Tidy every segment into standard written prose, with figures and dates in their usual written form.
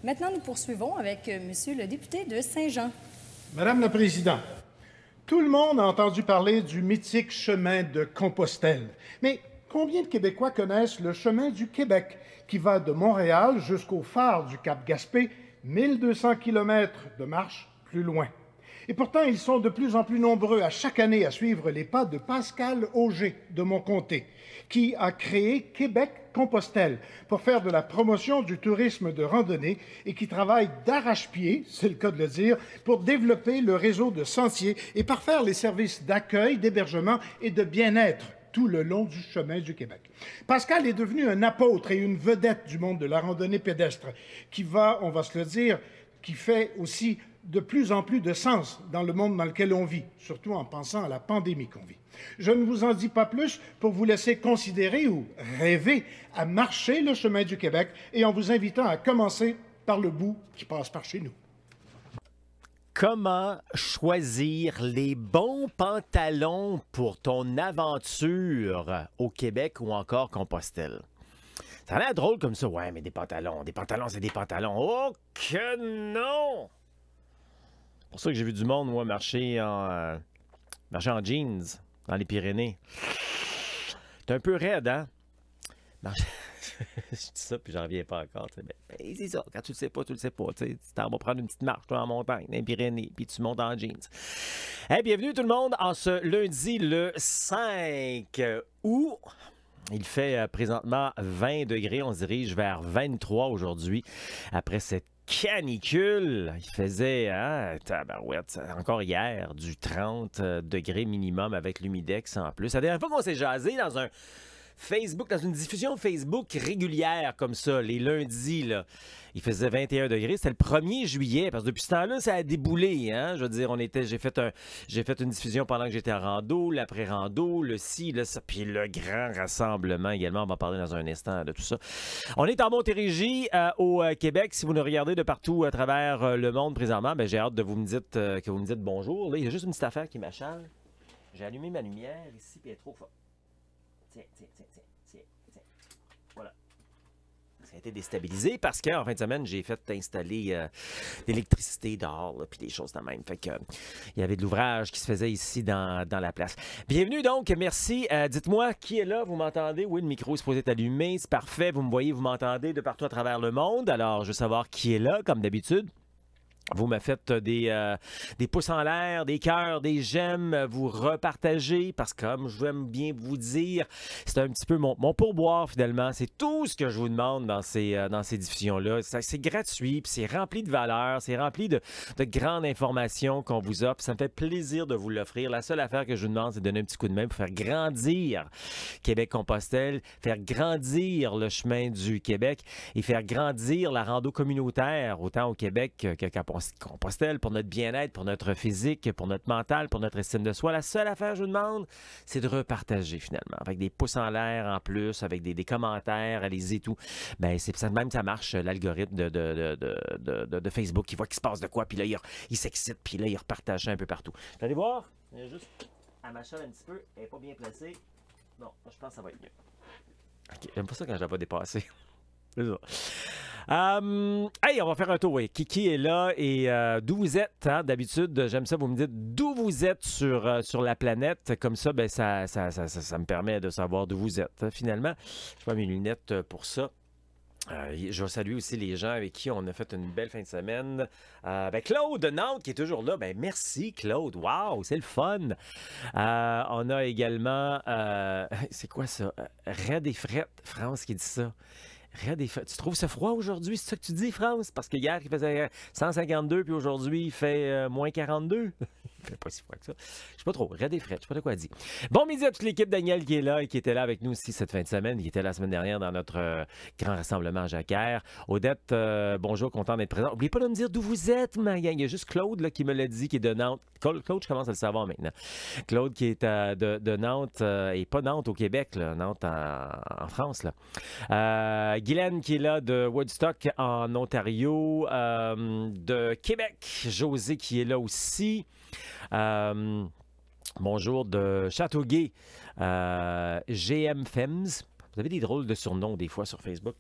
Maintenant, nous poursuivons avec Monsieur le député de Saint-Jean. Madame la Présidente, tout le monde a entendu parler du mythique chemin de Compostelle. Mais combien de Québécois connaissent le chemin du Québec, qui va de Montréal jusqu'au phare du Cap-Gaspé, 1200 kilomètres de marche plus loin? Et pourtant, ils sont de plus en plus nombreux à chaque année à suivre les pas de Pascal Auger de mon comté, qui a créé Québec-Compostelle pour faire de la promotion du tourisme de randonnée et qui travaille d'arrache-pied, c'est le cas de le dire, pour développer le réseau de sentiers et parfaire les services d'accueil, d'hébergement et de bien-être tout le long du chemin du Québec. Pascal est devenu un apôtre et une vedette du monde de la randonnée pédestre qui va, on va se le dire, qui fait aussi de plus en plus de sens dans le monde dans lequel on vit, surtout en pensant à la pandémie qu'on vit. Je ne vous en dis pas plus pour vous laisser considérer ou rêver à marcher le chemin du Québec et en vous invitant à commencer par le bout qui passe par chez nous. Comment choisir les bons pantalons pour ton aventure au Québec ou encore Compostelle? Ça a l'air drôle comme ça. Ouais, mais des pantalons, c'est des pantalons. Oh que non! C'est pour ça que j'ai vu du monde, moi, marcher en jeans dans les Pyrénées. C'est un peu raide, hein? Je dis ça, puis j'en reviens pas encore. Ben, c'est ça. Quand tu le sais pas, tu le sais pas. Tu t'en vas prendre une petite marche toi, en montagne, dans les Pyrénées, puis tu montes en jeans. Hey, bienvenue tout le monde en ce lundi, le 5 août. Il fait présentement 20 degrés. On se dirige vers 23 aujourd'hui. Après cette canicule, il faisait, tabarouette, encore hier, du 30 degrés minimum avec l'humidex en plus. La dernière fois qu'on s'est jasé dans un Facebook, dans une diffusion Facebook régulière comme ça, les lundis, là, il faisait 21 degrés. C'était le 1er juillet, parce que depuis ce temps-là, ça a déboulé. Hein? Je veux dire, j'ai fait une diffusion pendant que j'étais en rando, l'après-rando, le ci, le ça, puis le grand rassemblement également. On va parler dans un instant de tout ça. On est en Montérégie, au Québec. Si vous nous regardez de partout à travers le monde présentement, ben, j'ai hâte de que vous me dites bonjour. Là, il y a juste une petite affaire qui m'achale. J'ai allumé ma lumière ici, puis elle est trop forte. Tiens. Voilà. Ça a été déstabilisé parce qu'en fin de semaine, j'ai fait installer l'électricité dehors, puis des choses de même. Fait que il y avait de l'ouvrage qui se faisait ici dans la place. Bienvenue donc, merci. Dites-moi qui est là, vous m'entendez? Oui, le micro est supposé être allumé, c'est parfait. Vous me voyez, vous m'entendez de partout à travers le monde. Alors, je veux savoir qui est là, comme d'habitude. Vous me faites des pouces en l'air, des cœurs, des j'aime, vous repartagez, parce que comme je veux bien vous dire, c'est un petit peu mon pourboire finalement. C'est tout ce que je vous demande dans ces diffusions-là. C'est gratuit, puis c'est rempli de valeurs, c'est rempli de grandes informations qu'on vous offre. Ça me fait plaisir de vous l'offrir. La seule affaire que je vous demande, c'est de donner un petit coup de main pour faire grandir Québec-Compostelle, faire grandir le chemin du Québec et faire grandir la rando communautaire, autant au Québec qu'à Compostelle, pour notre bien-être, pour notre physique, pour notre mental, pour notre estime de soi. La seule affaire que je vous demande, c'est de repartager finalement, avec des pouces en l'air en plus, avec des commentaires, allez-y tout. Ben, c'est ça même, ça marche, l'algorithme de Facebook, qui voit qu'il se passe de quoi, puis là, il s'excite, puis là, il repartage un peu partout. Vous allez voir, juste à ma chaîne un petit peu, elle n'est pas bien placée. Non, je pense que ça va être mieux. OK, j'aime pas ça quand je la vois dépasser. C'est ça. Hey, on va faire un tour. Oui. Qui est là et d'où vous êtes? Hein? D'habitude, j'aime ça, vous me dites d'où vous êtes sur la planète. Comme ça, ben, ça me permet de savoir d'où vous êtes. Hein, finalement, je prends mes lunettes pour ça. Je vais saluer aussi les gens avec qui on a fait une belle fin de semaine. Ben Claude de Nantes qui est toujours là. Ben merci Claude. Wow, c'est le fun. On a également... c'est quoi ça? Red et Fret, France qui dit ça. Tu trouves ça froid aujourd'hui? C'est ça que tu dis, France? Parce que hier, il faisait 152, puis aujourd'hui, il fait moins 42. Il fait pas si froid que ça. Je sais pas trop. Raide et frais. Je sais pas de quoi dire. Bon midi à toute l'équipe. Daniel qui est là et qui était là avec nous aussi cette fin de semaine. Il était là la semaine dernière dans notre grand rassemblement à Jacquard. Odette, bonjour, content d'être présent. N'oubliez pas de me dire d'où vous êtes, ma gang. Il y a juste Claude là, qui me l'a dit, qui est de Nantes. Claude, je commence à le savoir maintenant. Claude qui est de Nantes, et pas Nantes au Québec, là, Nantes en France. Là. Guylaine qui est là de Woodstock en Ontario, de Québec, José qui est là aussi. Bonjour de Châteauguay, GM Fems. Vous avez des drôles de surnoms des fois sur Facebook.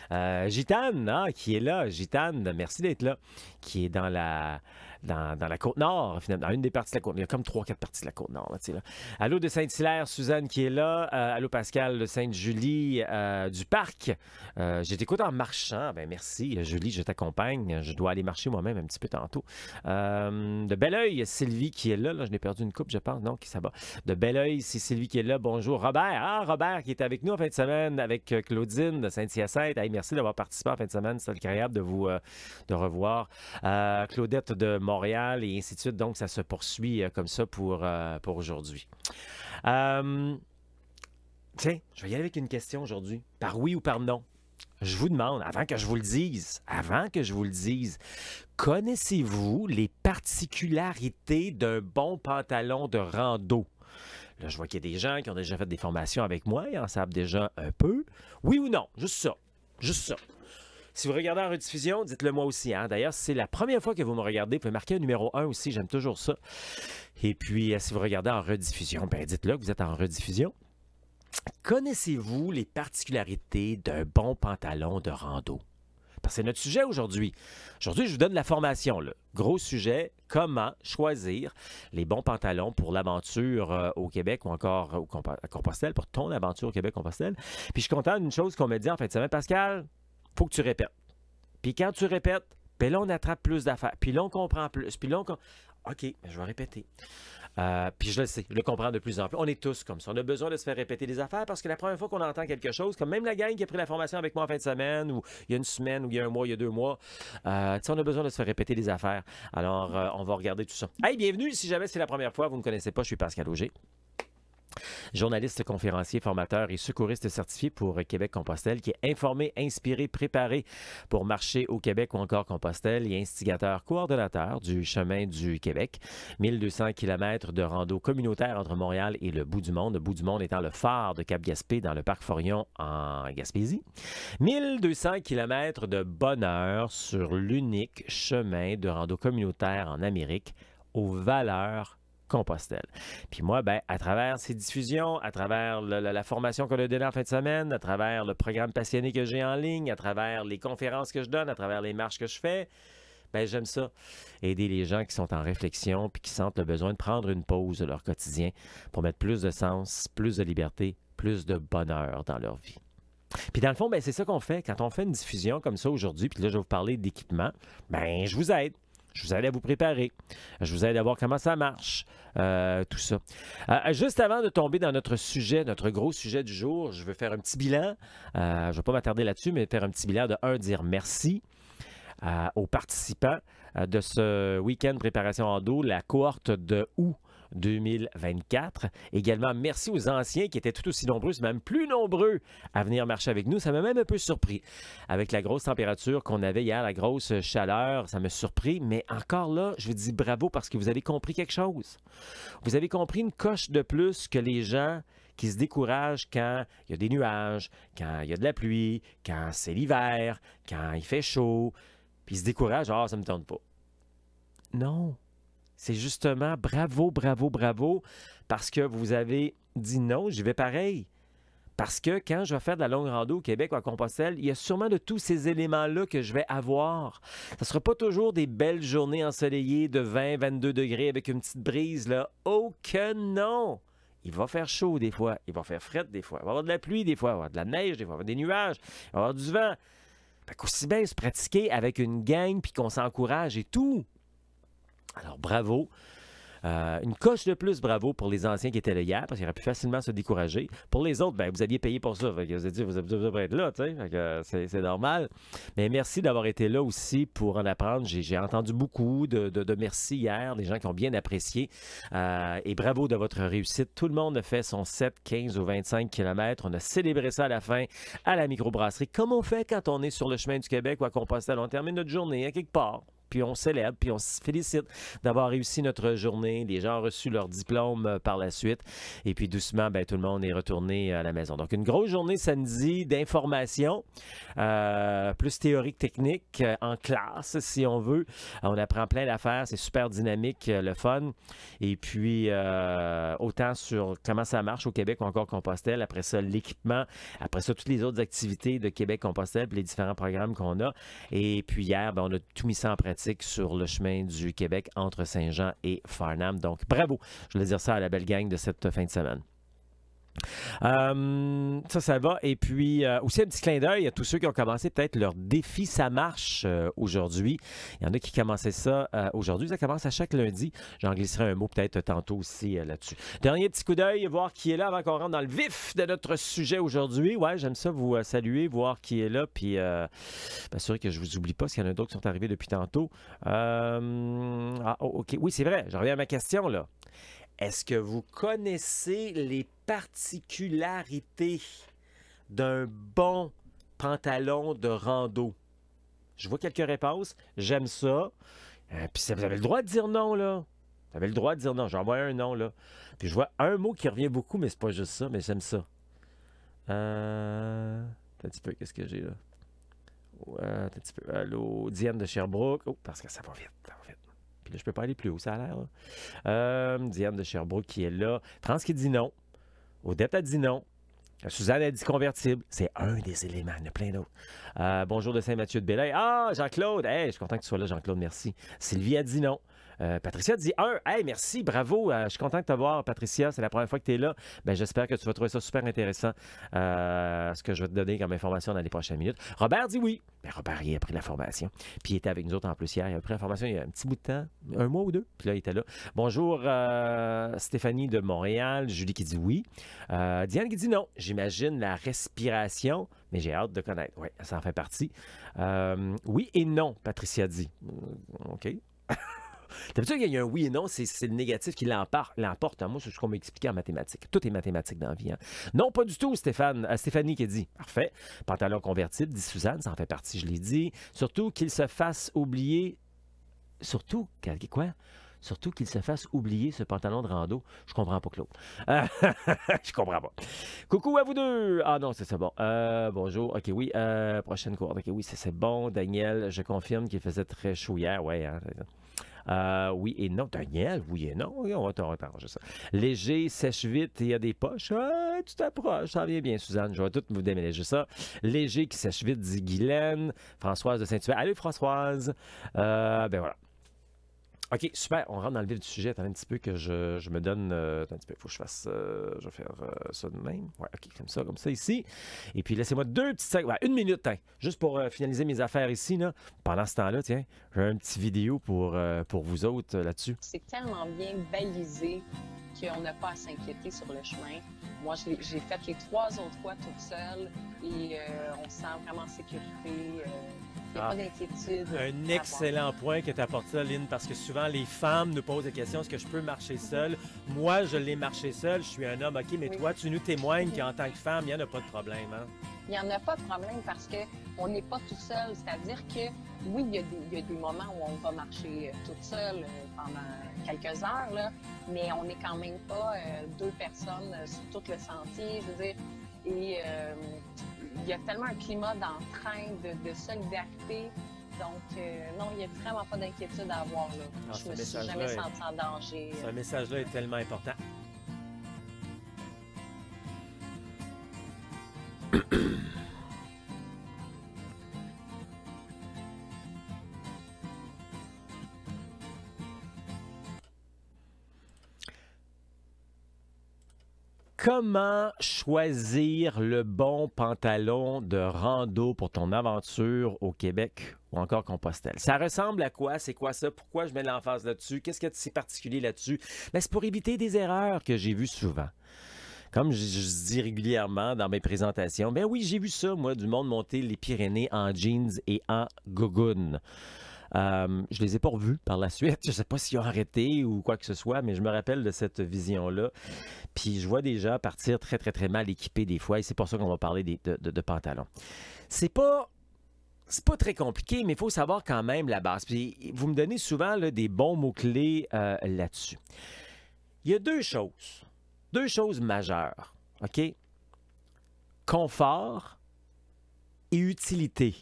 Hein? Gitane, qui est là. Gitane, merci d'être là. Qui est dans la Côte-Nord, finalement, dans une des parties de la Côte-Nord. Il y a comme 3-4 parties de la Côte-Nord. Là. Allô de Saint-Hilaire, Suzanne qui est là. Allô Pascal de Sainte-Julie du Parc. Je t'écoute en marchant. Ben merci, Julie, je t'accompagne. Je dois aller marcher moi-même un petit peu tantôt. De Belleuil, Sylvie qui est là. Je n'ai perdu une coupe, je pense. Non, ça va. De Belleuil, c'est Sylvie qui est là. Bonjour. Robert. Robert qui est avec nous en fin de semaine avec Claudine de Saint-Hyacinthe. Hey, merci d'avoir participé en fin de semaine. C'est agréable de vous de revoir. Claudette de Montréal et ainsi de suite. Donc, ça se poursuit comme ça pour aujourd'hui. Tiens, je vais y aller avec une question aujourd'hui. Par oui ou par non? Je vous demande, avant que je vous le dise, connaissez-vous les particularités d'un bon pantalon de rando? Là, je vois qu'il y a des gens qui ont déjà fait des formations avec moi et en savent déjà un peu. Oui ou non? Juste ça. Si vous regardez en rediffusion, dites-le moi aussi. Hein? D'ailleurs, si c'est la première fois que vous me regardez, vous pouvez marquer un numéro 1 aussi, j'aime toujours ça. Et puis, si vous regardez en rediffusion, ben dites-le que vous êtes en rediffusion. Connaissez-vous les particularités d'un bon pantalon de rando? Parce que c'est notre sujet aujourd'hui. Aujourd'hui, je vous donne la formation. Là. Gros sujet, comment choisir les bons pantalons pour l'aventure au Québec ou encore à Compostelle, pour ton aventure au Québec-Compostelle. Puis je suis content d'une chose qu'on m'a dit en fin de semaine. Pascal, faut que tu répètes. Puis quand tu répètes, puis là, on attrape plus d'affaires. Puis là, on comprend plus. Puis là, OK, je vais répéter. Puis je le sais, je le comprends de plus en plus. On est tous comme ça. On a besoin de se faire répéter des affaires parce que la première fois qu'on entend quelque chose, comme même la gang qui a pris la formation avec moi en fin de semaine, ou il y a une semaine, ou il y a un mois, il y a 2 mois, on a besoin de se faire répéter des affaires. Alors, on va regarder tout ça. Hey, bienvenue. Si jamais c'est la première fois, vous ne me connaissez pas, je suis Pascal Auger. Journaliste, conférencier, formateur et secouriste certifié pour Québec-Compostelle, qui est informé, inspiré, préparé pour marcher au Québec ou encore Compostelle et instigateur, coordonnateur du chemin du Québec. 1200 km de rando communautaire entre Montréal et le bout du monde étant le phare de Cap-Gaspé dans le parc Forillon en Gaspésie. 1200 km de bonheur sur l'unique chemin de rando communautaire en Amérique aux valeurs Compostelle. Puis moi, à travers ces diffusions, à travers la formation qu'on a donnée en fin de semaine, à travers le programme passionné que j'ai en ligne, à travers les conférences que je donne, à travers les marches que je fais, j'aime ça. Aider les gens qui sont en réflexion puis qui sentent le besoin de prendre une pause de leur quotidien pour mettre plus de sens, plus de liberté, plus de bonheur dans leur vie. Puis dans le fond, c'est ça qu'on fait. Quand on fait une diffusion comme ça aujourd'hui, puis là, je vais vous parler d'équipement, je vous aide. Je vous aide à vous préparer. Je vous aide à voir comment ça marche, tout ça. Juste avant de tomber dans notre sujet, notre gros sujet du jour, je veux faire un petit bilan. Je ne vais pas m'attarder là-dessus, mais faire un petit bilan de dire merci aux participants de ce week-end préparation en dos, la cohorte de août 2024. Également, merci aux anciens qui étaient tout aussi nombreux, même plus nombreux à venir marcher avec nous. Ça m'a même un peu surpris. Avec la grosse température qu'on avait hier, la grosse chaleur, ça m'a surpris. Mais encore là, je vous dis bravo parce que vous avez compris quelque chose. Vous avez compris une coche de plus que les gens qui se découragent quand il y a des nuages, quand il y a de la pluie, quand c'est l'hiver, quand il fait chaud, puis ils se découragent, ça me tente pas. Non. C'est justement bravo, parce que vous avez dit non, j'y vais pareil. Parce que quand je vais faire de la longue rando au Québec ou à Compostelle, il y a sûrement de tous ces éléments-là que je vais avoir. Ça ne sera pas toujours des belles journées ensoleillées de 20, 22 degrés avec une petite brise, là. Oh que non! Il va faire chaud des fois, il va faire fret des fois, il va y avoir de la pluie des fois, il va y avoir de la neige des fois, il va y avoir des nuages, il va y avoir du vent. Fait qu'aussi bien se pratiquer avec une gang puis qu'on s'encourage et tout. Alors, bravo. Une coche de plus, bravo pour les anciens qui étaient là hier, parce qu'ils auraient pu facilement se décourager. Pour les autres, vous aviez payé pour ça. Fait que vous avez dit, vous devez être là, tu sais. C'est normal. Mais merci d'avoir été là aussi pour en apprendre. J'ai entendu beaucoup de merci hier, des gens qui ont bien apprécié. Et bravo de votre réussite. Tout le monde a fait son 7, 15 ou 25 km. On a célébré ça à la fin à la microbrasserie, comme on fait quand on est sur le chemin du Québec ou à Compostelle. On termine notre journée à quelque part. puis on célèbre, puis on se félicite d'avoir réussi notre journée. Les gens ont reçu leur diplôme par la suite. Et puis doucement, ben, tout le monde est retourné à la maison. Donc, une grosse journée samedi d'information, plus théorique, technique, en classe, si on veut. On apprend plein d'affaires, c'est super dynamique, le fun. Et puis, autant sur comment ça marche au Québec ou encore Compostelle. Après ça, l'équipement. Après ça, toutes les autres activités de Québec-Compostelle, puis les différents programmes qu'on a. Et puis hier, ben, on a tout mis ça en pratique sur le chemin du Québec entre Saint-Jean et Farnham. Donc, bravo! Je voulais dire ça à la belle gang de cette fin de semaine. Ça va. Et puis, aussi un petit clin d'œil à tous ceux qui ont commencé peut-être leur défi Ça marche aujourd'hui. Il y en a qui commençaient ça aujourd'hui. Ça commence à chaque lundi. J'en glisserai un mot peut-être tantôt aussi là-dessus. Dernier petit coup d'œil, voir qui est là avant qu'on rentre dans le vif de notre sujet aujourd'hui. Ouais, j'aime ça vous saluer, voir qui est là, puis m'assurer que je ne vous oublie pas, parce qu'il y en a d'autres qui sont arrivés depuis tantôt. OK. Oui, c'est vrai. Je reviens à ma question, là. Est-ce que vous connaissez les particularités d'un bon pantalon de rando? Je vois quelques réponses. J'aime ça. Puis vous avez le droit de dire non, là. Vous avez le droit de dire non. J'en vois un non, là. Puis je vois un mot qui revient beaucoup, mais c'est pas juste ça, mais j'aime ça. Un petit peu, qu'est-ce que j'ai là? Un petit peu. Allô, Diane de Sherbrooke. Oh, parce que ça va vite, ça va vite. Puis là, je peux pas aller plus haut, ça a l'air. Diane de Sherbrooke qui est là. France qui dit non. Odette a dit non. Suzanne a dit convertible. C'est un des éléments. Il y en a plein d'autres. Bonjour de Saint-Mathieu de Belleuil. Ah, Jean-Claude. Hey, je suis content que tu sois là, Jean-Claude. Merci. Sylvie a dit non. Patricia dit 1. Hey, merci, bravo. Je suis content de te voir, Patricia. C'est la première fois que tu es là. Ben, j'espère que tu vas trouver ça super intéressant, ce que je vais te donner comme information dans les prochaines minutes. Robert dit oui. Ben, Robert, il a pris la formation. Puis il était avec nous autres en plus hier. Il a pris la formation il y a un petit bout de temps, un mois ou deux. Puis là, il était là. Bonjour, Stéphanie de Montréal. Julie qui dit oui. Diane qui dit non. J'imagine la respiration, mais j'ai hâte de connaître. Oui, ça en fait partie. Oui et non, Patricia dit. OK. D'habitude, il y a un oui et non, c'est le négatif qui l'emporte. Moi, c'est ce qu'on m'a expliqué en mathématiques. Tout est mathématique dans la vie. Hein. Non, pas du tout, Stéphanie qui a dit. Parfait. Pantalon convertible, dit Suzanne, ça en fait partie, je l'ai dit. Surtout qu'il se fasse oublier. Surtout, quoi? Surtout qu'il se fasse oublier ce pantalon de rando. Je comprends pas, Claude. Je comprends pas. Coucou à vous deux. Ah non, c'est bon. Bonjour. OK, oui. Prochaine courte. OK, oui, c'est bon. Daniel, je confirme qu'il faisait très chaud hier. Ouais, hein. Oui et non. Daniel, oui et non. Oui, on va t'arranger ça. Léger, sèche vite et il y a des poches. Tu t'approches. Ça vient bien, Suzanne. Je vais tout vous déménager ça. Léger qui sèche vite, dit Guylaine. Françoise de Saint-Hubert. Allez, Françoise. Ben voilà. OK, super. On rentre dans le vif du sujet. Attends un petit peu que je me donne... attends un petit peu. Il faut que je fasse... je vais faire ça de même. Ouais, OK, comme ça ici. Et puis, laissez-moi 2 petites secondes. Ouais, 1 minute, hein, juste pour finaliser mes affaires ici. Là. Pendant ce temps-là, tiens, j'ai un petit vidéo pour vous autres là-dessus. C'est tellement bien balisé qu'on n'a pas à s'inquiéter sur le chemin. Moi, j'ai fait les 3 autres fois toute seule et on se sent vraiment en sécurité. Il n'y a pas d'inquiétude. Un excellent point que tu apportes ça, Lynn, parce que souvent, les femmes nous posent la question, est-ce que je peux marcher seule? Moi, je l'ai marché seule, je suis un homme, OK, mais oui. Toi, tu nous témoignes qu'en tant que femme, il n'y en a pas de problème, hein? Il n'y en a pas de problème parce qu'on n'est pas tout seul. C'est-à-dire que, oui, il y a des moments où on va marcher toute seule pendant quelques heures, là, mais on n'est quand même pas 2 personnes sur tout le sentier, je veux dire. Et il y a tellement un climat d'entrain, de solidarité. Donc, non, il n'y a vraiment pas d'inquiétude à avoir, là. Je me suis jamais sentie en danger. Ce message-là est tellement important. Comment choisir le bon pantalon de rando pour ton aventure au Québec ou encore Compostelle? Ça ressemble à quoi? C'est quoi ça? Pourquoi je mets l'emphase là-dessus? Qu'est-ce qu'il y a de si particulier là-dessus? Ben, c'est pour éviter des erreurs que j'ai vues souvent. Comme je dis régulièrement dans mes présentations, ben oui, j'ai vu ça, moi, du monde monter les Pyrénées en jeans et en gogoon. Je les ai pas revus par la suite. Je sais pas s'ils ont arrêté ou quoi que ce soit, mais je me rappelle de cette vision-là. Puis je vois des gens partir très, très, très mal équipés des fois, et c'est pour ça qu'on va parler de pantalons. C'est pas c'est pas très compliqué, mais il faut savoir quand même la base. Puis vous me donnez souvent là, des bons mots-clés là-dessus. Il y a deux choses majeures, OK? Confort et utilité.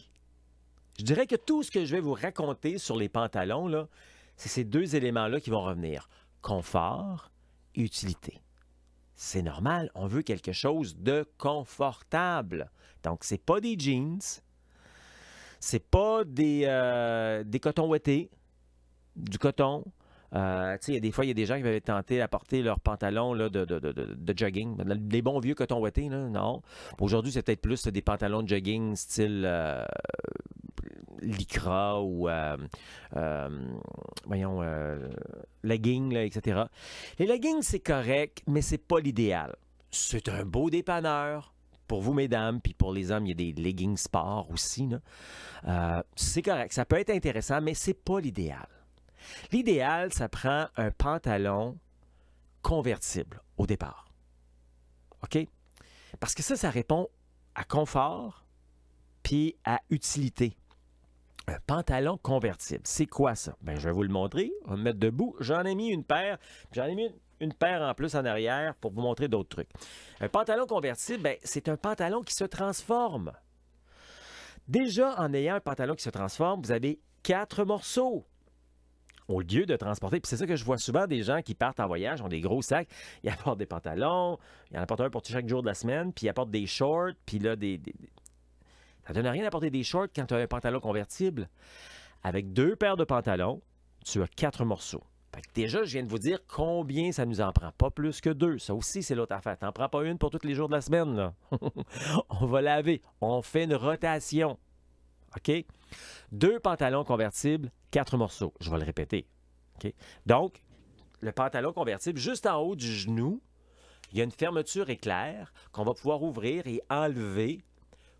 Je dirais que tout ce que je vais vous raconter sur les pantalons, là, c'est ces deux éléments-là qui vont revenir. Confort et utilité. C'est normal, on veut quelque chose de confortable. Donc, c'est pas des jeans, c'est pas des cotons ouettés, du coton. Tu sais, des fois, il y a des gens qui avaient tenté à porter leurs pantalons là, de jogging. Des bons vieux cotons ouettés, là, non. Aujourd'hui, c'est peut-être plus des pantalons de jogging style lycra ou leggings, là, etc. Les leggings, c'est correct, mais c'est pas l'idéal. C'est un beau dépanneur. Pour vous, mesdames, puis pour les hommes, il y a des leggings sport aussi. C'est correct, ça peut être intéressant, mais c'est pas l'idéal. L'idéal, ça prend un pantalon convertible au départ. OK? Parce que ça répond à confort puis à utilité. Un pantalon convertible, c'est quoi ça? Bien, je vais vous le montrer. On va me mettre debout. J'en ai mis une paire. J'en ai mis une paire en plus en arrière pour vous montrer d'autres trucs. Un pantalon convertible, bien, c'est un pantalon qui se transforme. Déjà, en ayant un pantalon qui se transforme, vous avez 4 morceaux. Au lieu de transporter, puis c'est ça que je vois souvent, des gens qui partent en voyage, ont des gros sacs, ils apportent des pantalons, ils en apportent un pour chaque jour de la semaine, puis ils apportent des shorts, puis là, ça ne donne rien d'apporter des shorts quand tu as un pantalon convertible. Avec 2 paires de pantalons, tu as 4 morceaux. Fait que déjà, je viens de vous dire combien ça nous en prend. Pas plus que 2. Ça aussi, c'est l'autre affaire. T'en prends pas une pour tous les jours de la semaine, là. On va laver. On fait une rotation. OK? 2 pantalons convertibles, 4 morceaux. Je vais le répéter. OK? Donc, le pantalon convertible, juste en haut du genou, il y a une fermeture éclair qu'on va pouvoir ouvrir et enlever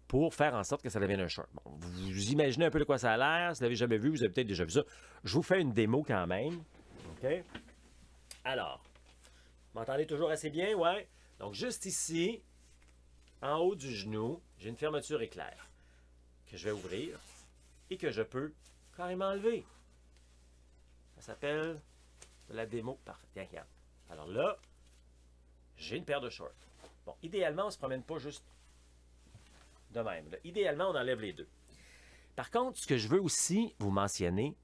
pour faire en sorte que ça devienne un short. Bon, vous imaginez un peu de quoi ça a l'air. Si vous ne l'avez jamais vu, vous avez peut-être déjà vu ça. Je vous fais une démo quand même. OK? Alors, vous m'entendez toujours assez bien? Ouais. Donc, juste ici, en haut du genou, j'ai une fermeture éclair que je vais ouvrir et que je peux carrément enlever. Ça s'appelle la démo. Parfait. Tiens, regarde. Alors là, j'ai une paire de shorts. Bon, idéalement, on ne se promène pas juste de même. Là. Idéalement, on enlève les 2. Par contre, ce que je veux aussi vous mentionner,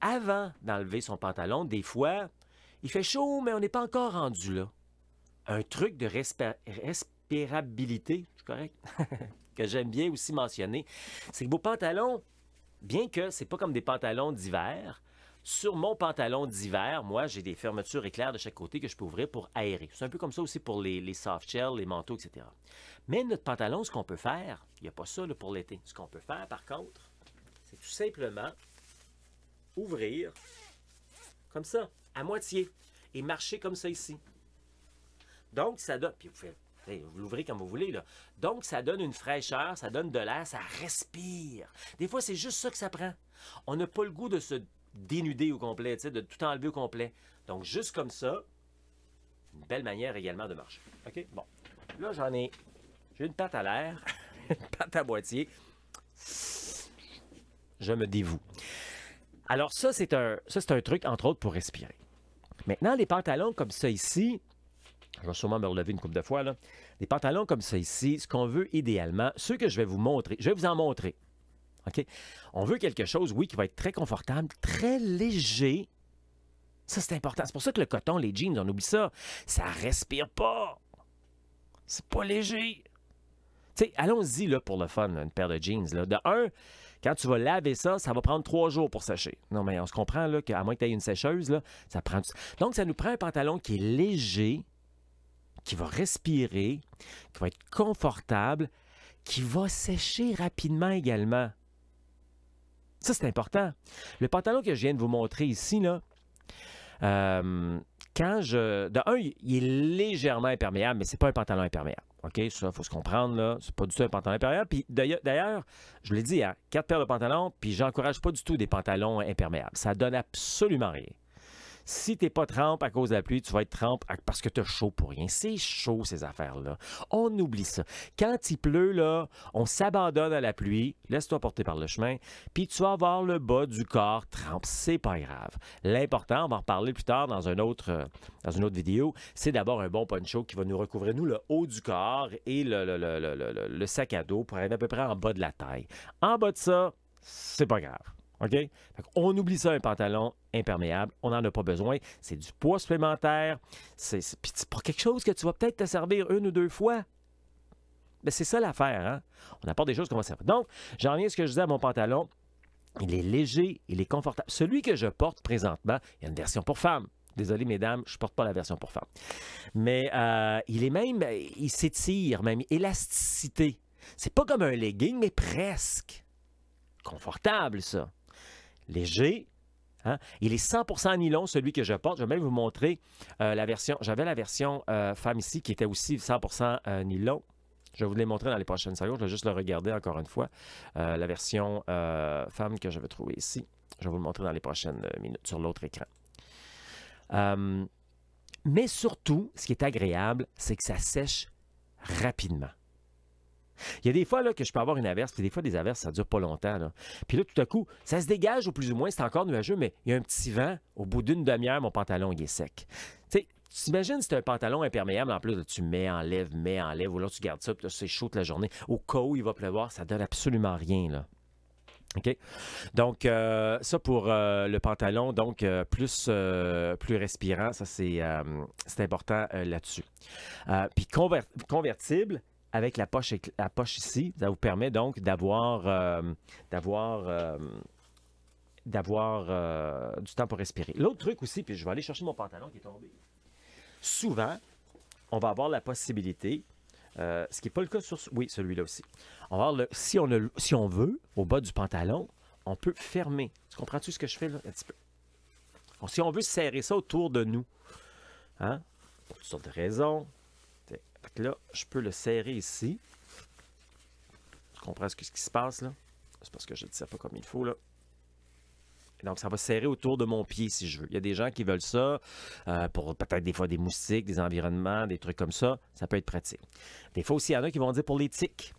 avant d'enlever son pantalon, des fois, il fait chaud, mais on n'est pas encore rendu là. Un truc de respirabilité, c'est correct, que j'aime bien aussi mentionner, c'est que vos pantalons, bien que ce n'est pas comme des pantalons d'hiver, sur mon pantalon d'hiver, moi, j'ai des fermetures éclairs de chaque côté que je peux ouvrir pour aérer. C'est un peu comme ça aussi pour les soft shells, les manteaux, etc. Mais notre pantalon, ce qu'on peut faire, il n'y a pas ça là, pour l'été. Ce qu'on peut faire, par contre, c'est tout simplement ouvrir comme ça, à moitié, et marcher comme ça ici. Donc, ça donne... Puis vous l'ouvrez comme vous voulez, là. Donc, ça donne une fraîcheur, ça donne de l'air, ça respire. Des fois, c'est juste ça que ça prend. On n'a pas le goût de se dénuder au complet, de tout enlever au complet. Donc, juste comme ça, une belle manière également de marcher. OK? Bon. Là, j'ai une patte à l'air, une patte à boîtier. Je me dévoue. Alors, ça, c'est un truc, entre autres, pour respirer. Maintenant, les pantalons comme ça ici, je vais sûrement me relever une couple de fois, là. Les pantalons comme ça ici, ce qu'on veut idéalement, ceux que je vais vous montrer, je vais vous en montrer. OK? On veut quelque chose, oui, qui va être très confortable, très léger. Ça, c'est important. C'est pour ça que le coton, les jeans, on oublie ça. Ça respire pas. C'est pas léger. Tu sais, allons-y là, pour le fun, une paire de jeans. Là. De un, quand tu vas laver ça, ça va prendre 3 jours pour sécher. Non, mais on se comprend là, qu'à moins que tu aies une sécheuse, là, ça prend... Donc, ça nous prend un pantalon qui est léger, qui va respirer, qui va être confortable, qui va sécher rapidement également. Ça, c'est important. Le pantalon que je viens de vous montrer ici, là, de un, il est légèrement imperméable, mais c'est pas un pantalon imperméable. OK? Ça, il faut se comprendre, là. C'est pas du tout un pantalon imperméable. Puis d'ailleurs, je vous l'ai dit, hein, 4 paires de pantalons, puis j'encourage pas du tout des pantalons imperméables. Ça donne absolument rien. Si tu n'es pas trempe à cause de la pluie, tu vas être trempe parce que tu as chaud pour rien. C'est chaud, ces affaires-là. On oublie ça. Quand il pleut, là, on s'abandonne à la pluie. Laisse-toi porter par le chemin. Puis tu vas avoir le bas du corps trempe. C'est pas grave. L'important, on va en reparler plus tard dans une autre vidéo, c'est d'avoir un bon poncho qui va nous recouvrir, nous, le haut du corps et le sac à dos pour arriver à peu près en bas de la taille. En bas de ça, c'est pas grave. OK? On oublie ça, un pantalon imperméable. On n'en a pas besoin. C'est du poids supplémentaire. C'est pas quelque chose que tu vas peut-être te servir 1 ou 2 fois. Mais c'est ça l'affaire, hein? On apporte des choses qu'on va servir. Donc, j'en reviens à ce que je disais à mon pantalon. Il est léger, il est confortable. Celui que je porte présentement, il y a une version pour femmes. Désolé, mesdames, je ne porte pas la version pour femmes. Mais il est même, il s'étire, même élasticité. C'est pas comme un legging, mais presque. Confortable, ça. Léger. Hein? Il est 100% nylon, celui que je porte. Je vais même vous montrer la version. J'avais la version femme ici qui était aussi 100% nylon. Je vais vous les montrer dans les prochaines secondes. Je vais juste le regarder encore une fois. La version femme que je vais trouver ici. Je vais vous le montrer dans les prochaines minutes sur l'autre écran. Mais surtout, ce qui est agréable, c'est que ça sèche rapidement. Il y a des fois là, que je peux avoir une averse, puis des fois, des averses, ça ne dure pas longtemps. Là. Puis là, tout à coup, ça se dégage au plus ou moins, c'est encore nuageux, mais il y a un petit vent. Au bout d'une demi-heure, mon pantalon, il est sec. Tu sais, tu t'imagines si tu as un pantalon imperméable, en plus, là, tu mets, enlèves, ou là, tu gardes ça, puis là, c'est chaud toute la journée. Au cas où il va pleuvoir, ça ne donne absolument rien, là. OK? Donc, ça pour le pantalon, donc plus respirant, ça c'est important là-dessus. Puis convertible, avec la poche ici, ça vous permet donc d'avoir du temps pour respirer. L'autre truc aussi, puis je vais aller chercher mon pantalon qui est tombé. Souvent, on va avoir la possibilité, ce qui n'est pas le cas sur... Oui, celui-là aussi. On va avoir si on veut, au bas du pantalon, on peut fermer. Tu comprends-tu ce que je fais là? Un petit peu. Donc, si on veut serrer ça autour de nous, hein? Pour toutes sortes de raisons. Fait que là, je peux le serrer ici. Tu comprends ce qui se passe là? C'est parce que je ne le serre pas comme il faut là. Et donc, ça va serrer autour de mon pied si je veux. Il y a des gens qui veulent ça pour peut-être des fois des moustiques, des environnements, des trucs comme ça. Ça peut être pratique. Des fois aussi, il y en a qui vont dire pour les tiques.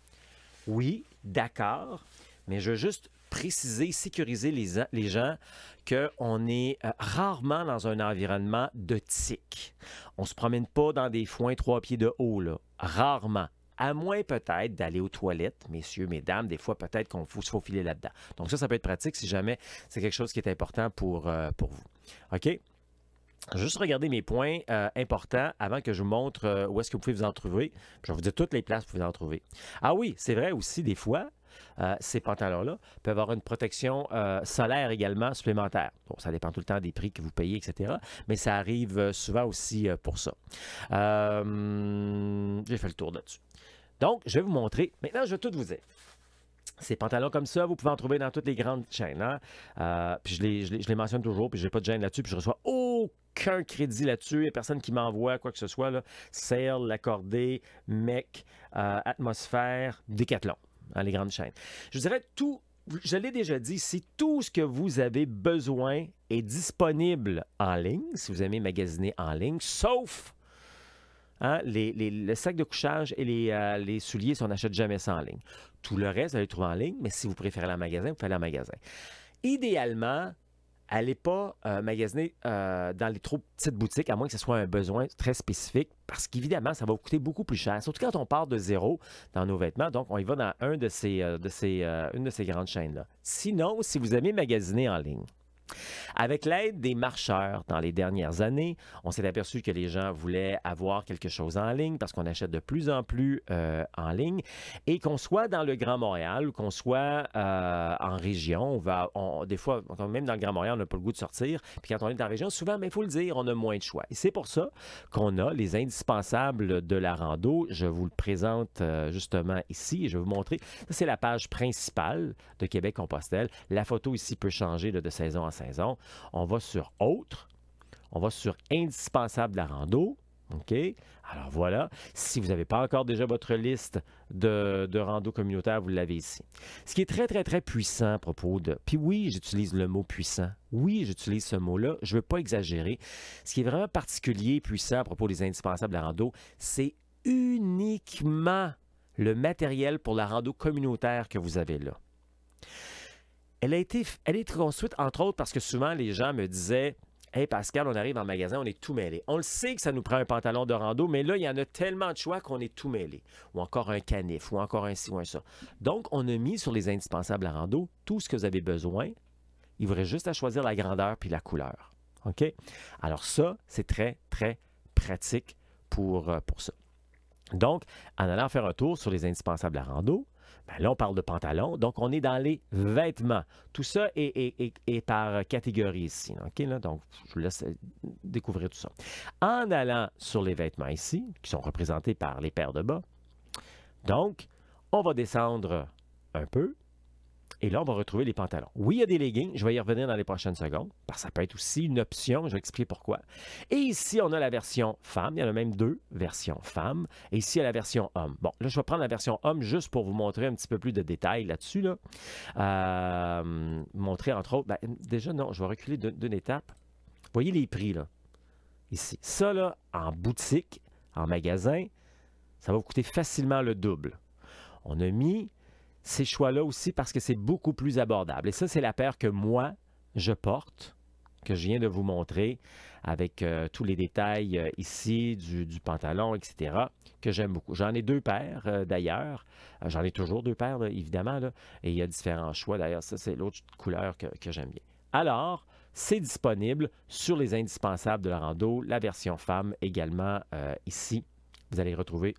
Oui, d'accord, mais je veux juste préciser, sécuriser les gens qu'on est rarement dans un environnement de tiques. On ne se promène pas dans des foins 3 pieds de haut, là. Rarement. À moins peut-être d'aller aux toilettes, messieurs, mesdames, des fois peut-être qu'on faut se faufiler là-dedans. Donc ça peut être pratique si jamais c'est quelque chose qui est important pour vous. OK? Juste regarder mes points importants avant que je vous montre où est-ce que vous pouvez vous en trouver. Je vais vous dire toutes les places où vous pouvez en trouver. Ah oui, c'est vrai aussi, des fois, ces pantalons-là peuvent avoir une protection solaire également supplémentaire. Bon, ça dépend tout le temps des prix que vous payez, etc. Mais ça arrive souvent aussi pour ça. J'ai fait le tour là-dessus. Donc, je vais vous montrer. Maintenant, je vais tout vous dire. Ces pantalons comme ça, vous pouvez en trouver dans toutes les grandes chaînes. Hein? Puis je les mentionne toujours, puis je n'ai pas de gêne là-dessus, puis je reçois aucun crédit là-dessus. Il n'y a personne qui m'envoie quoi que ce soit. Là. Sale, L'accordé, Mec, Atmosphère, Décathlon, hein, les grandes chaînes. Je dirais tout, je l'ai déjà dit ici, tout ce que vous avez besoin est disponible en ligne, si vous aimez magasiner en ligne, sauf... Hein, le sac de couchage et les souliers, si on n'achète jamais ça en ligne. Tout le reste, vous allez le trouver en ligne, mais si vous préférez aller en magasin, vous pouvez aller en magasin. Idéalement, allez pas magasiner dans les trop petites boutiques, à moins que ce soit un besoin très spécifique, parce qu'évidemment, ça va vous coûter beaucoup plus cher, surtout quand on part de zéro dans nos vêtements. Donc, on y va dans une de ces grandes chaînes-là. Sinon, si vous aimez magasiner en ligne, avec l'aide des marcheurs dans les dernières années, on s'est aperçu que les gens voulaient avoir quelque chose en ligne parce qu'on achète de plus en plus en ligne et qu'on soit dans le Grand Montréal ou qu'on soit en région, des fois, même dans le Grand Montréal, on n'a pas le goût de sortir. Puis quand on est dans la région, souvent, il faut le dire, on a moins de choix. Et c'est pour ça qu'on a les indispensables de la rando. Je vous le présente justement ici et je vais vous montrer. Ça, c'est la page principale de Québec-Compostelle. La photo ici peut changer de saison en saison. On va sur Autres, on va sur Indispensable de la rando, OK? Alors voilà, si vous n'avez pas encore déjà votre liste de rando communautaire, vous l'avez ici. Ce qui est très, très, très puissant à propos de... Puis oui, j'utilise le mot puissant. Oui, j'utilise ce mot-là. Je ne veux pas exagérer. Ce qui est vraiment particulier et puissant à propos des indispensables de la rando, c'est uniquement le matériel pour la rando communautaire que vous avez là. Elle est construite, entre autres, parce que souvent, les gens me disaient... Hey Pascal, on arrive en magasin, on est tout mêlé. On le sait que ça nous prend un pantalon de rando, mais là, il y en a tellement de choix qu'on est tout mêlé. Ou encore un canif, ou encore un ci ou un ça. Donc, on a mis sur les indispensables à rando tout ce que vous avez besoin. Il vous reste juste à choisir la grandeur puis la couleur. OK? Alors ça, c'est très, très pratique pour ça. Donc, en allant faire un tour sur les indispensables à rando, ben là, on parle de pantalon. Donc, on est dans les vêtements. Tout ça est par catégorie ici. OK? Là? Donc, je vous laisse découvrir tout ça. En allant sur les vêtements ici, qui sont représentés par les paires de bas, donc, on va descendre un peu. Et là, on va retrouver les pantalons. Oui, il y a des leggings. Je vais y revenir dans les prochaines secondes, parce que ça peut être aussi une option. Je vais expliquer pourquoi. Et ici, on a la version femme. Il y en a même 2 versions femmes. Et ici, il y a la version homme. Bon, là, je vais prendre la version homme juste pour vous montrer un petit peu plus de détails là-dessus. Là. Montrer, entre autres... Ben, déjà, non, je vais reculer d'une étape. Vous voyez les prix, là. Ici. Ça, là, en boutique, en magasin, ça va vous coûter facilement le double. On a mis... ces choix-là aussi parce que c'est beaucoup plus abordable. Et ça, c'est la paire que moi, je porte, que je viens de vous montrer, avec tous les détails ici, du pantalon, etc., que j'aime beaucoup. J'en ai 2 paires, d'ailleurs. J'en ai toujours 2 paires, là, évidemment, là, et il y a différents choix. D'ailleurs, ça, c'est l'autre couleur que j'aime bien. Alors, c'est disponible sur les indispensables de la rando, la version femme également ici. Vous allez retrouver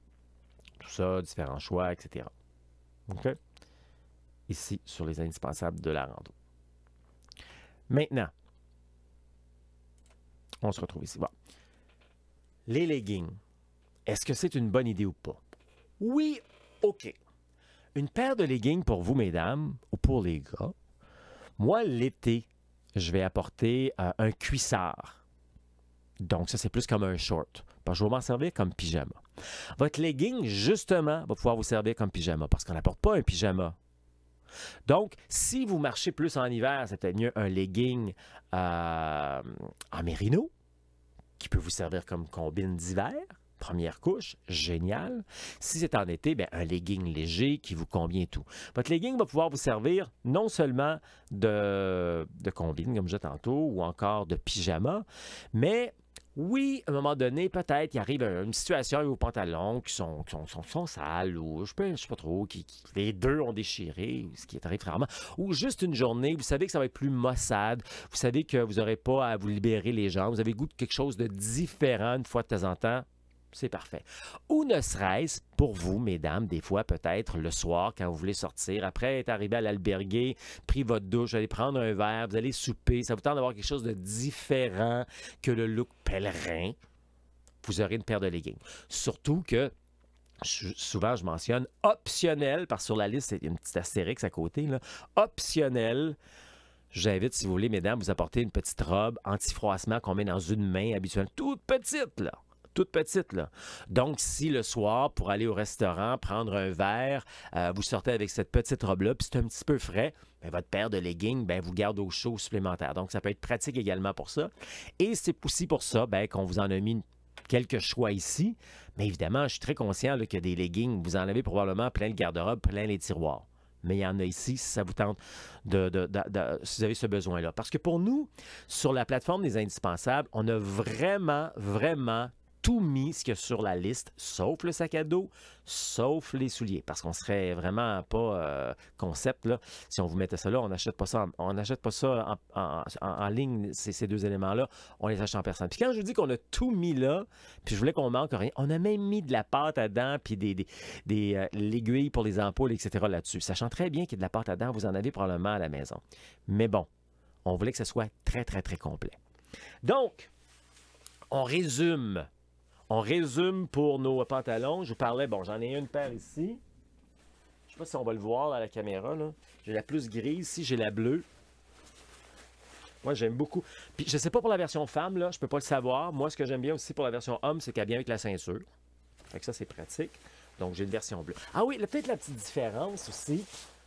tout ça, différents choix, etc. OK? Ici, sur les indispensables de la rando. Maintenant, on se retrouve ici. Bon. Les leggings, est-ce que c'est une bonne idée ou pas? Oui, OK. Une paire de leggings pour vous, mesdames, ou pour les gars. Moi, l'été, je vais apporter un cuissard. Donc, ça, c'est plus comme un short. Parce que je vais m'en servir comme pyjama. Votre legging, justement, va pouvoir vous servir comme pyjama parce qu'on n'apporte pas un pyjama. Donc, si vous marchez plus en hiver, c'est peut-être mieux un legging en mérino qui peut vous servir comme combine d'hiver. Première couche, génial. Si c'est en été, bien, un legging léger qui vous convient tout. Votre legging va pouvoir vous servir non seulement de combine, comme je disais tantôt, ou encore de pyjama, mais oui, à un moment donné, peut-être, il arrive une situation où vos pantalons qui sont sales, ou je ne sais pas trop, les 2 ont déchiré, ce qui arrive rarement, ou juste une journée, vous savez que ça va être plus maussade, vous savez que vous n'aurez pas à vous libérer les jambes, vous avez le goût de quelque chose de différent une fois de temps en temps, c'est parfait. Ou ne serait-ce pour vous, mesdames, des fois peut-être le soir quand vous voulez sortir, après être arrivé à l'alberguer, pris votre douche, allez prendre un verre, vous allez souper, ça vous tente d'avoir quelque chose de différent que le look pèlerin, vous aurez une paire de leggings. Surtout que souvent je mentionne optionnel, parce que sur la liste, c'est une petite astérix à côté, là, optionnel. J'invite, si vous voulez, mesdames, vous apporter une petite robe anti-froissement qu'on met dans une main habituelle, toute petite, là. Toute petite, là. Donc, si le soir, pour aller au restaurant, prendre un verre, vous sortez avec cette petite robe-là, puis c'est un petit peu frais, bien, votre paire de leggings, bien, vous garde au chaud supplémentaire. Donc, ça peut être pratique également pour ça. Et c'est aussi pour ça bien, qu'on vous en a mis quelques choix ici. Mais évidemment, je suis très conscient là, que des leggings, vous en avez probablement plein le garde-robe, plein les tiroirs. Mais il y en a ici, si ça vous tente, si vous avez ce besoin-là. Parce que pour nous, sur la plateforme des indispensables, on a vraiment, vraiment tout mis ce qu'il y a sur la liste, sauf le sac à dos, sauf les souliers. Parce qu'on serait vraiment pas concept, là. Si on vous mettait ça là, on n'achète pas ça, en ligne, ces 2 éléments-là, on les achète en personne. Puis quand je vous dis qu'on a tout mis là, puis je voulais qu'on manque rien, on a même mis de la pâte à dents, puis l'aiguille pour les ampoules, etc. là-dessus. Sachant très bien qu'il y a de la pâte à dents, vous en avez probablement à la maison. Mais bon, on voulait que ce soit très, très, très complet. Donc, on résume pour nos pantalons. Je vous parlais, bon, j'en ai une paire ici. Je ne sais pas si on va le voir à la caméra, là. J'ai la plus grise, ici j'ai la bleue. Moi, j'aime beaucoup. Puis, je sais pas pour la version femme, là, je peux pas le savoir. Moi, ce que j'aime bien aussi pour la version homme, c'est qu'elle vient avec la ceinture. Fait que ça, c'est pratique. Donc, j'ai une version bleue. Ah oui, peut-être la petite différence aussi,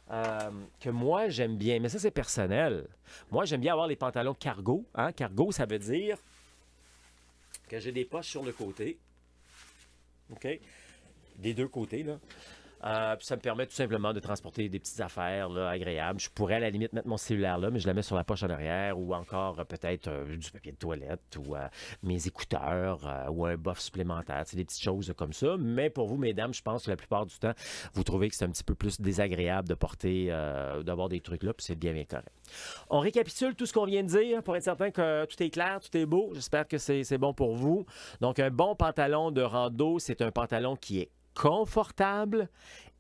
que moi, j'aime bien, mais ça, c'est personnel. Moi, j'aime bien avoir les pantalons cargo. Hein? Cargo, ça veut dire que j'ai des poches sur le côté. OK? Des deux côtés, là. Puis ça me permet tout simplement de transporter des petites affaires là, agréables. Je pourrais à la limite mettre mon cellulaire là, mais je la mets sur la poche en arrière ou encore peut-être du papier de toilette ou mes écouteurs ou un bof supplémentaire. C'est des petites choses comme ça. Mais pour vous, mesdames, je pense que la plupart du temps, vous trouvez que c'est un petit peu plus désagréable de porter, d'avoir des trucs là, puis c'est bien correct. On récapitule tout ce qu'on vient de dire pour être certain que tout est clair, tout est beau. J'espère que c'est bon pour vous. Donc, un bon pantalon de rando, c'est un pantalon qui est confortable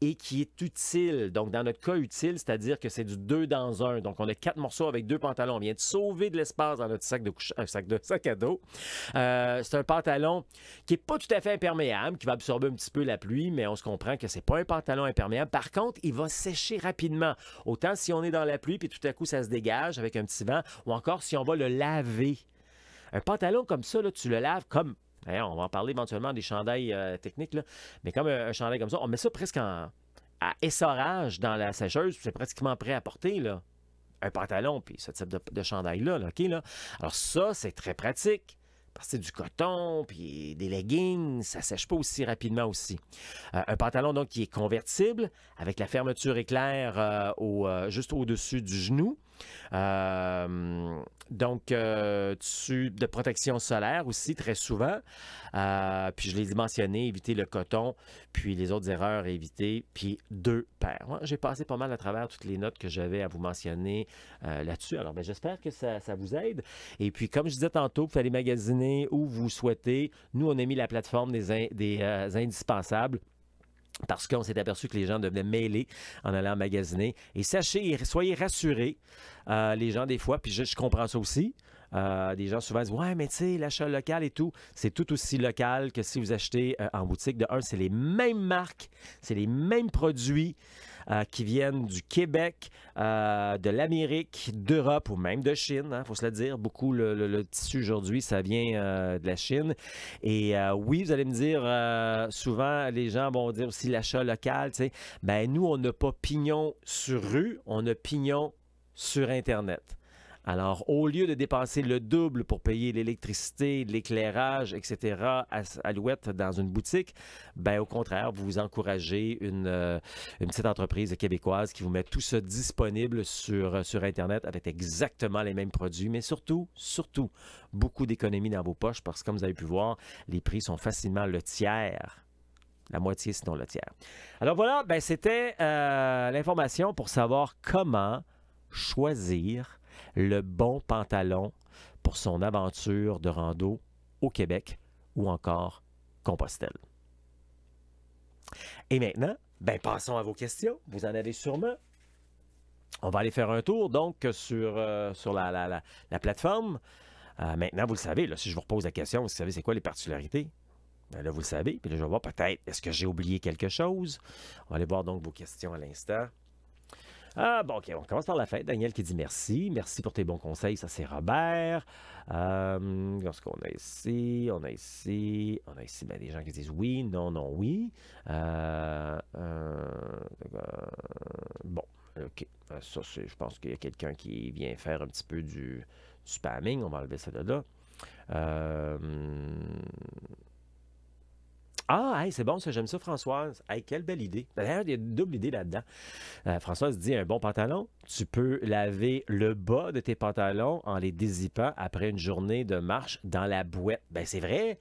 et qui est utile. Donc, dans notre cas, utile, c'est-à-dire que c'est du 2 dans 1. Donc, on a 4 morceaux avec 2 pantalons. On vient de sauver de l'espace dans notre sac à dos. C'est un pantalon qui n'est pas tout à fait imperméable, qui va absorber un petit peu la pluie, mais on se comprend que c'est pas un pantalon imperméable. Par contre, il va sécher rapidement. Autant si on est dans la pluie, puis tout à coup, ça se dégage avec un petit vent, ou encore si on va le laver. Un pantalon comme ça, là, tu le laves comme... D'ailleurs, on va en parler éventuellement des chandails techniques, là. Mais comme un chandail comme ça, on met ça presque à essorage dans la sécheuse, c'est pratiquement prêt à porter, là. Un pantalon, puis ce type de chandail-là, là, OK, là. Alors ça, c'est très pratique. Parce que c'est du coton, puis des leggings, ça sèche pas aussi rapidement aussi. Un pantalon, donc, qui est convertible, avec la fermeture éclair juste au-dessus du genou. Donc, tissu de protection solaire aussi, très souvent. Puis, je l'ai mentionné, éviter le coton, puis les autres erreurs à éviter, puis 2 paires. Moi, j'ai passé pas mal à travers toutes les notes que j'avais à vous mentionner là-dessus. Alors, j'espère que ça vous aide. Et puis, comme je disais tantôt, vous fallait magasiner où vous souhaitez. Nous, on a mis la plateforme des indispensables. Parce qu'on s'est aperçu que les gens devenaient mêlés en allant magasiner. Et sachez, soyez rassurés, les gens des fois, puis je comprends ça aussi. Des gens souvent disent « Ouais, mais tu sais, l'achat local et tout, c'est tout aussi local que si vous achetez en boutique. » De un, c'est les mêmes marques, c'est les mêmes produits qui viennent du Québec, de l'Amérique, d'Europe ou même de Chine. Il faut se le dire, beaucoup le tissu aujourd'hui, ça vient de la Chine. Et oui, vous allez me dire, souvent, les gens vont dire aussi l'achat local. Tu sais, ben nous, on n'a pas pignon sur rue, on a pignon sur Internet. Alors, au lieu de dépenser le double pour payer l'électricité, l'éclairage, etc., à louette dans une boutique, ben au contraire, vous encouragez une petite entreprise québécoise qui vous met tout ça disponible sur Internet avec exactement les mêmes produits, mais surtout, beaucoup d'économies dans vos poches parce que, comme vous avez pu voir, les prix sont facilement le tiers. La moitié, sinon le tiers. Alors voilà, ben c'était l'information pour savoir comment choisir le bon pantalon pour son aventure de rando au Québec ou encore Compostelle. Et maintenant, ben passons à vos questions. Vous en avez sûrement. On va aller faire un tour donc sur la plateforme. Maintenant, vous le savez, là, si je vous repose la question, vous savez c'est quoi les particularités? Ben là, vous le savez. Puis là, je vais voir peut-être, est-ce que j'ai oublié quelque chose? On va aller voir donc vos questions à l'instant. Ah, bon, OK, on commence par la fête. Daniel qui dit merci. Merci pour tes bons conseils. Ça, c'est Robert. Qu'est-ce qu'on a ici? On a ici ben, des gens qui disent oui, non, non, oui. Bon, OK. Ça, je pense qu'il y a quelqu'un qui vient faire un petit peu du spamming. On va enlever ça de là. Ah, hey, c'est bon, ça, j'aime ça, Françoise. Hey, quelle belle idée. D'ailleurs, il y a une double idée là-dedans. Françoise dit, un bon pantalon, tu peux laver le bas de tes pantalons en les dézippant après une journée de marche dans la bouette. Ben, c'est vrai.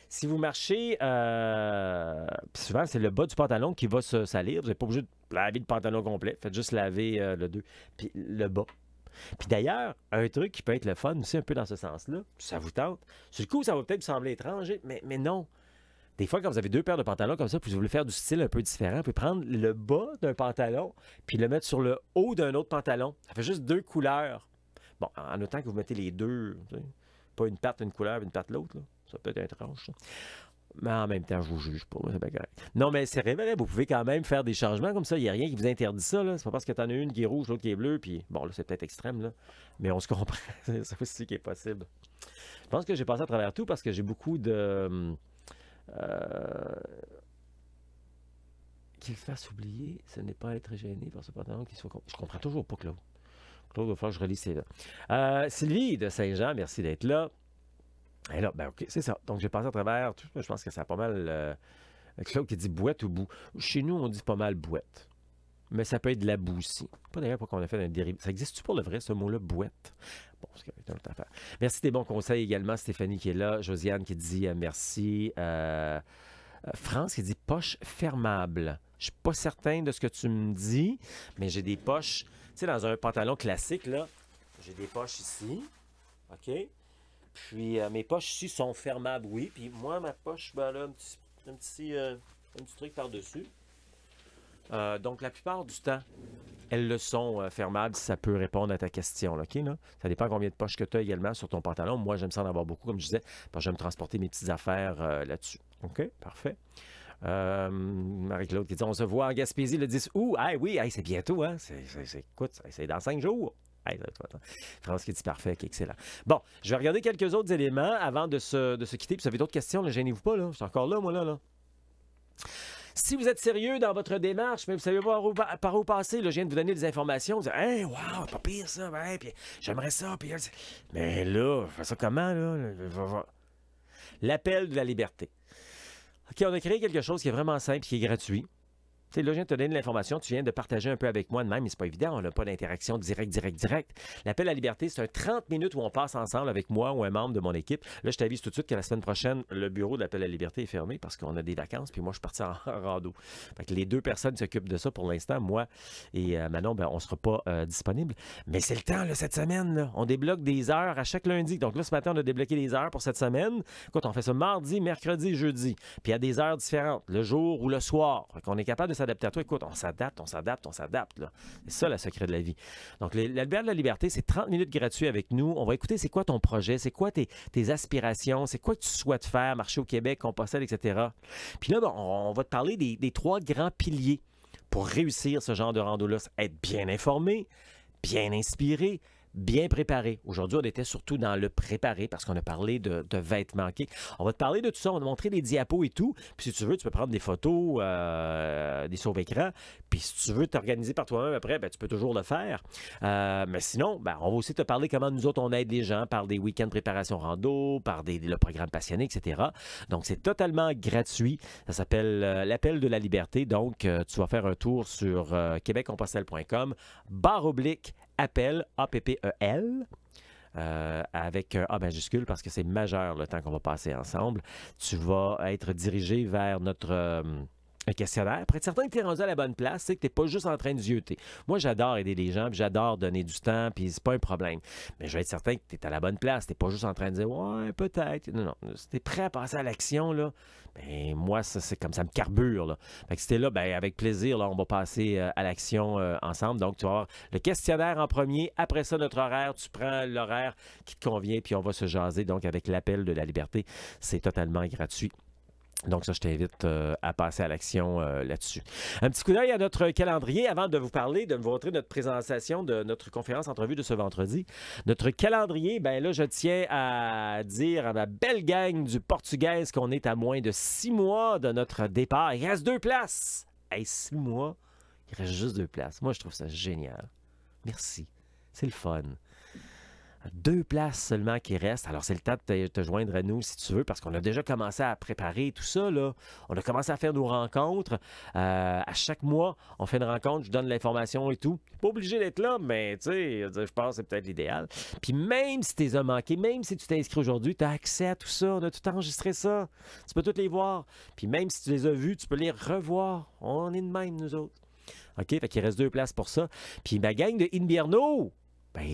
Si vous marchez, souvent, c'est le bas du pantalon qui va se salir. Vous n'êtes pas obligé de laver le pantalon complet. Faites juste laver le bas. Puis d'ailleurs, un truc qui peut être le fun aussi, un peu dans ce sens-là, ça vous tente. Sur le coup, ça va peut-être vous sembler étranger, mais non. Des fois, quand vous avez 2 paires de pantalons comme ça, puis vous voulez faire du style un peu différent, vous pouvez prendre le bas d'un pantalon, puis le mettre sur le haut d'un autre pantalon. Ça fait juste 2 couleurs. Bon, en autant que vous mettez les deux, pas une patte une couleur, une patte l'autre, là. Ça peut être étrange, ça. Mais en même temps, je vous juge pas. C'est bien correct. Non, mais c'est vrai, vous pouvez quand même faire des changements comme ça. Il n'y a rien qui vous interdit ça. C'est pas parce que tu en as une qui est rouge, l'autre qui est bleue. Puis bon, là, c'est peut-être extrême, là. Mais on se comprend. C'est ça aussi qui est possible. Je pense que j'ai passé à travers tout parce que j'ai beaucoup de... qu'il fasse oublier, ce n'est pas être gêné par ce pantalon qui soit... Je comprends toujours pas, Claude. Claude, il va falloir que je relise là. Sylvie de Saint-Jean, merci d'être là. Et là, ben OK, c'est ça. Donc, j'ai passé à travers tout. Je pense que ça a pas mal... Claude qui dit boîte ou boue. Chez nous, on dit pas mal boîte. Mais ça peut être de la boue aussi. Pas d'ailleurs pour qu'on a fait un dérivé. Ça existe-tu pour le vrai, ce mot-là, boîte? Bon, c'est une autre affaire. Merci des bons conseils également. Stéphanie qui est là. Josiane qui dit merci. France qui dit poche fermable. Je suis pas certain de ce que tu me dis, mais j'ai des poches. Tu sais, dans un pantalon classique, là, j'ai des poches ici. OK? Puis mes poches ici sont fermables, oui. Puis moi, ma poche, ben là, un petit truc par-dessus. Donc, la plupart du temps, elles le sont fermables si ça peut répondre à ta question. Là, OK, là? Ça dépend combien de poches que tu as également sur ton pantalon. Moi, j'aime ça en avoir beaucoup, comme je disais, parce que j'aime transporter mes petites affaires là-dessus. OK, parfait. Marie-Claude qui dit on se voit en Gaspésie le 10 août. Ah oui, hey, c'est bientôt, hein? Écoute, c'est dans 5 jours. Hey, France qui dit parfait, okay, excellent. Bon, je vais regarder quelques autres éléments avant de se quitter. Puis, vous avez d'autres questions, ne gênez-vous pas, là. Je suis encore là, moi, là. Si vous êtes sérieux dans votre démarche, mais vous savez pas par où passer, là, je viens de vous donner des informations, vous dites « Hey, wow, pas pire ça, ben, puis j'aimerais ça, puis... » Mais là, je fais ça comment, là? L'appel de la liberté. OK, on a créé quelque chose qui est vraiment simple, qui est gratuit. Tu sais, là, je viens de te donner de l'information, tu viens de partager un peu avec moi de même, mais c'est pas évident, on n'a pas d'interaction directe. L'appel à la liberté, c'est un 30 minutes où on passe ensemble avec moi ou un membre de mon équipe. Là, je t'avise tout de suite que la semaine prochaine, le bureau de l'appel à la liberté est fermé parce qu'on a des vacances, puis moi, je suis parti en rando. Fait que les deux personnes s'occupent de ça pour l'instant. Moi et Manon, ben, on ne sera pas disponible. Mais c'est le temps, là, cette semaine. Là. On débloque des heures à chaque lundi. Donc là, ce matin, on a débloqué des heures pour cette semaine. Écoute, on fait ça mardi, mercredi, jeudi. Puis à des heures différentes, le jour ou le soir. Fait qu'on est capable de s'adapter à toi. Écoute, on s'adapte. Là. C'est ça, le secret de la vie. Donc, l'appel de la liberté, c'est 30 minutes gratuits avec nous. On va écouter c'est quoi ton projet, c'est quoi tes aspirations, c'est quoi que tu souhaites faire, marcher au Québec, Compostelle, etc. Puis là, ben, on va te parler des 3 grands piliers pour réussir ce genre de rando-là. Être bien informé, bien inspiré, bien préparé. Aujourd'hui, on était surtout dans le préparé parce qu'on a parlé de vêtements. Okay? On va te parler de tout ça. On va te montrer des diapos et tout. Puis si tu veux, tu peux prendre des photos, des sauve-écrans. Puis si tu veux t'organiser par toi-même après, ben, tu peux toujours le faire. Mais sinon, ben, on va aussi te parler comment nous autres, on aide les gens par des week-ends de préparation rando, par le programme passionné, etc. Donc, c'est totalement gratuit. Ça s'appelle l'appel de la liberté. Donc, tu vas faire un tour sur québeccompostelle.com /appel, A-P-P-E-L, avec un A majuscule parce que c'est majeur le temps qu'on va passer ensemble. Tu vas être dirigé vers notre questionnaire. Pour être certain que tu es rendu à la bonne place, c'est que tu n'es pas juste en train de zioter. Moi, j'adore aider les gens, puis j'adore donner du temps, puis c'est pas un problème. Mais je vais être certain que tu es à la bonne place. Tu n'es pas juste en train de dire « Ouais, peut-être. » Non. Si tu es prêt à passer à l'action, là, ben, moi, ça, c'est comme ça me carbure. Là. Fait que si tu es là, ben, avec plaisir, là, on va passer à l'action ensemble. Donc, tu vas avoir le questionnaire en premier. Après ça, notre horaire, tu prends l'horaire qui te convient, puis on va se jaser. Donc, avec l'appel de la liberté, c'est totalement gratuit. Donc ça, je t'invite à passer à l'action là-dessus. Un petit coup d'œil à notre calendrier avant de vous parler, de vous montrer notre présentation de notre conférence entrevue de ce vendredi. Notre calendrier, ben là, je tiens à dire à ma belle gang du Portugaise qu'on est à moins de 6 mois de notre départ. Il reste 2 places. Hey, 6 mois, il reste juste 2 places. Moi, je trouve ça génial. Merci. C'est le fun. 2 places seulement qui restent. Alors, c'est le temps de te joindre à nous si tu veux, parce qu'on a déjà commencé à préparer tout ça. Là. On a commencé à faire nos rencontres. À chaque mois, on fait une rencontre, je donne l'information et tout. Pas obligé d'être là, mais tu sais, je pense que c'est peut-être l'idéal. Puis même si tu les as manqués, même si tu t'es inscrit aujourd'hui, tu as accès à tout ça. On a tout enregistré ça. Tu peux toutes les voir. Puis même si tu les as vus, tu peux les revoir. On est de même, nous autres. OK? Fait qu'il reste 2 places pour ça. Puis ma gang de Invierno, ben,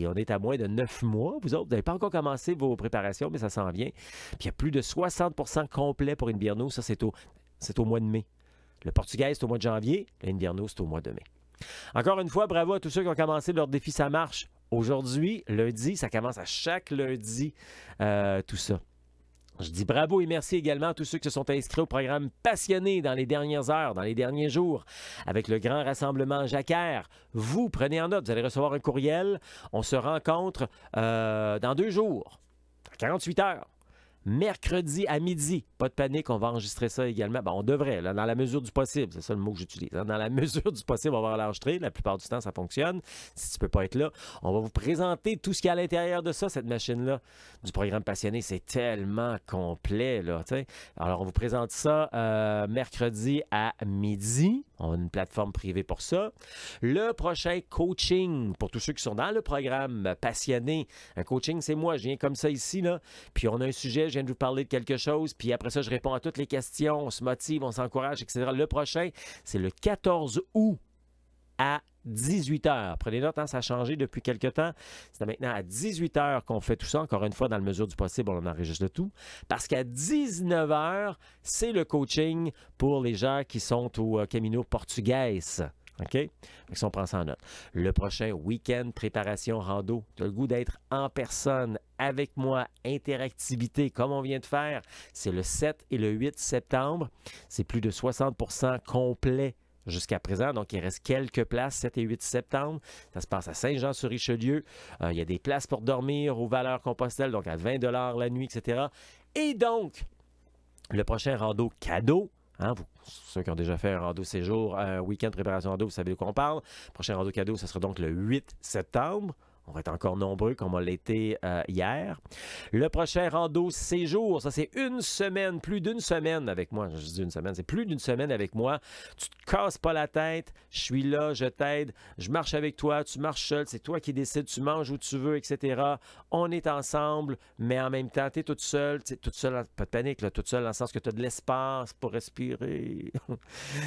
on est à moins de 9 mois. Vous autres, vous n'avez pas encore commencé vos préparations, mais ça s'en vient. Puis il y a plus de 60% complet pour Invierno. Ça, c'est au mois de mai. Le Portugais, c'est au mois de janvier. L'Invierno, c'est au mois de mai. Encore une fois, bravo à tous ceux qui ont commencé leur défi Ça marche. Aujourd'hui, lundi, ça commence à chaque lundi, tout ça. Je dis bravo et merci également à tous ceux qui se sont inscrits au programme Passionné dans les dernières heures, dans les derniers jours, avec le grand rassemblement Jacquaire. Vous, prenez en note, vous allez recevoir un courriel. On se rencontre dans 2 jours, à 48 heures. Mercredi à midi. Pas de panique, on va enregistrer ça également. On devrait, là, dans la mesure du possible. C'est ça le mot que j'utilise. Hein. Dans la mesure du possible, on va l'enregistrer. La plupart du temps, ça fonctionne. Si tu ne peux pas être là, on va vous présenter tout ce qu'il y a à l'intérieur de ça, cette machine-là, du programme Passionné. C'est tellement complet, là. T'sais. Alors, on vous présente ça mercredi à midi. On a une plateforme privée pour ça. Le prochain coaching, pour tous ceux qui sont dans le programme Passionné. Un coaching, c'est moi. Je viens comme ça ici, là. Puis on a un sujet, je viens de vous parler de quelque chose. Puis après ça, je réponds à toutes les questions. On se motive, on s'encourage, etc. Le prochain, c'est le 14 août à 18 h. Prenez note, hein, ça a changé depuis quelques temps. C'est maintenant à 18 h qu'on fait tout ça. Encore une fois, dans la mesure du possible, on enregistre le tout. Parce qu'à 19 h, c'est le coaching pour les gens qui sont au Camino Português. OK? Si on prend ça en note. Le prochain week-end, préparation rando. Tu as le goût d'être en personne avec moi, interactivité, comme on vient de faire. C'est le 7 et le 8 septembre. C'est plus de 60% complet jusqu'à présent. Donc, il reste quelques places, 7 et 8 septembre. Ça se passe à Saint-Jean-sur-Richelieu. Il y a des places pour dormir aux Valeurs-Compostelle, donc à 20 $ la nuit, etc. Et donc, le prochain rando cadeau, hein, ceux qui ont déjà fait un rando séjour, un week-end préparation rando, vous savez de quoi on parle. Le prochain rando cadeau, ce sera donc le 8 septembre. On va être encore nombreux comme on l'a été hier. Le prochain rando séjour, ça c'est une semaine, plus d'une semaine avec moi. Je dis une semaine, c'est plus d'une semaine avec moi. Tu te casses pas la tête, je suis là, je t'aide, je marche avec toi, tu marches seul, c'est toi qui décides, tu manges où tu veux, etc. On est ensemble, mais en même temps, tu es toute seule, pas de panique, là, toute seule dans le sens que tu as de l'espace pour respirer.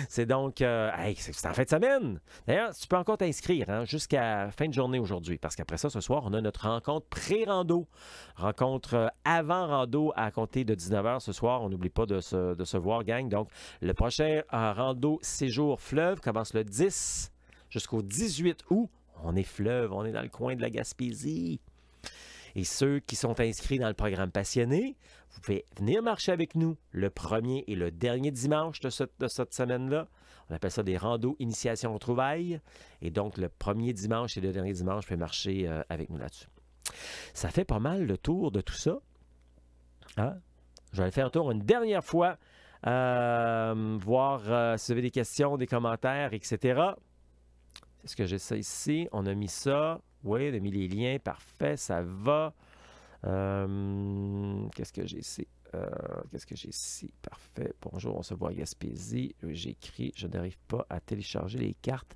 C'est donc, c'est en fin de semaine. D'ailleurs, tu peux encore t'inscrire hein, jusqu'à fin de journée aujourd'hui, parce qu'après ça, ce soir, on a notre rencontre pré-rando. Rencontre avant rando à compter de 19 h ce soir. On n'oublie pas de se voir, gang. Donc, le prochain rando séjour fleuve commence le 10 jusqu'au 18 août. On est fleuve, on est dans le coin de la Gaspésie. Et ceux qui sont inscrits dans le programme Passionné, vous pouvez venir marcher avec nous le premier et le dernier dimanche de cette semaine-là. On appelle ça des randos initiation retrouvailles. Et donc, le premier dimanche et le dernier dimanche, vous pouvez marcher avec nous là-dessus. Ça fait pas mal le tour de tout ça. Hein? Je vais aller faire un tour une dernière fois, voir si vous avez des questions, des commentaires, etc. Est-ce que j'ai ça ici? On a mis ça. Oui, on a mis les liens. Parfait, ça va. Qu'est-ce que j'ai ici? Parfait. Bonjour, on se voit à Gaspésie. J'écris, je n'arrive pas à télécharger les cartes.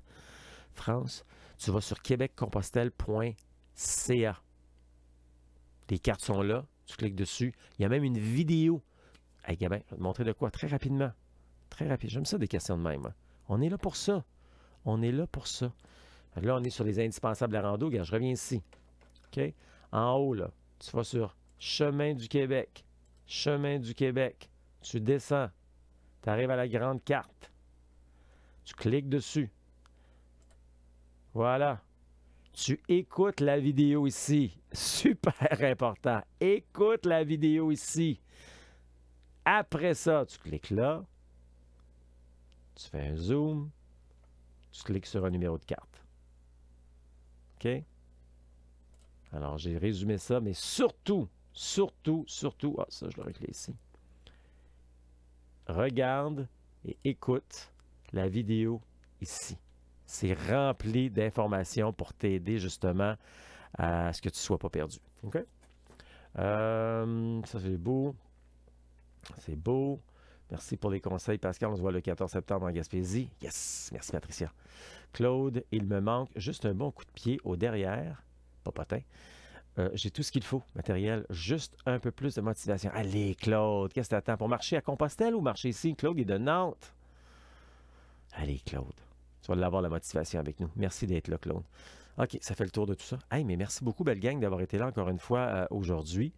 France, tu vas sur québeccompostelle.ca. Les cartes sont là. Tu cliques dessus. Il y a même une vidéo. Hey, Gabin, je vais te montrer de quoi très rapidement. Très rapide. J'aime ça des questions de même. Hein. On est là pour ça. Là, on est sur les indispensables à rando. Regarde, je reviens ici. OK? En haut, là, tu vas sur Chemin du Québec. Tu descends. Tu arrives à la grande carte. Tu cliques dessus. Voilà. Tu écoutes la vidéo ici. Super important. Écoute la vidéo ici. Après ça, tu cliques là. Tu fais un zoom. Tu cliques sur un numéro de carte. OK? Alors, j'ai résumé ça, mais surtout, ça, je l'aurais clé ici. Regarde et écoute la vidéo ici. C'est rempli d'informations pour t'aider justement à ce que tu ne sois pas perdu. OK? Ça, c'est beau. C'est beau. Merci pour les conseils, Pascal. On se voit le 14 septembre en Gaspésie. Yes! Merci, Patricia. Claude, il me manque juste un bon coup de pied au derrière. Pas potin. J'ai tout ce qu'il faut, matériel. Juste un peu plus de motivation. Allez, Claude, qu'est-ce que tu attends? Pour marcher à Compostelle ou marcher ici? Claude est de Nantes. Allez, Claude. Tu vas l'avoir, la motivation avec nous. Merci d'être là, Claude. OK, ça fait le tour de tout ça. Hey, mais merci beaucoup, belle gang, d'avoir été là encore une fois aujourd'hui.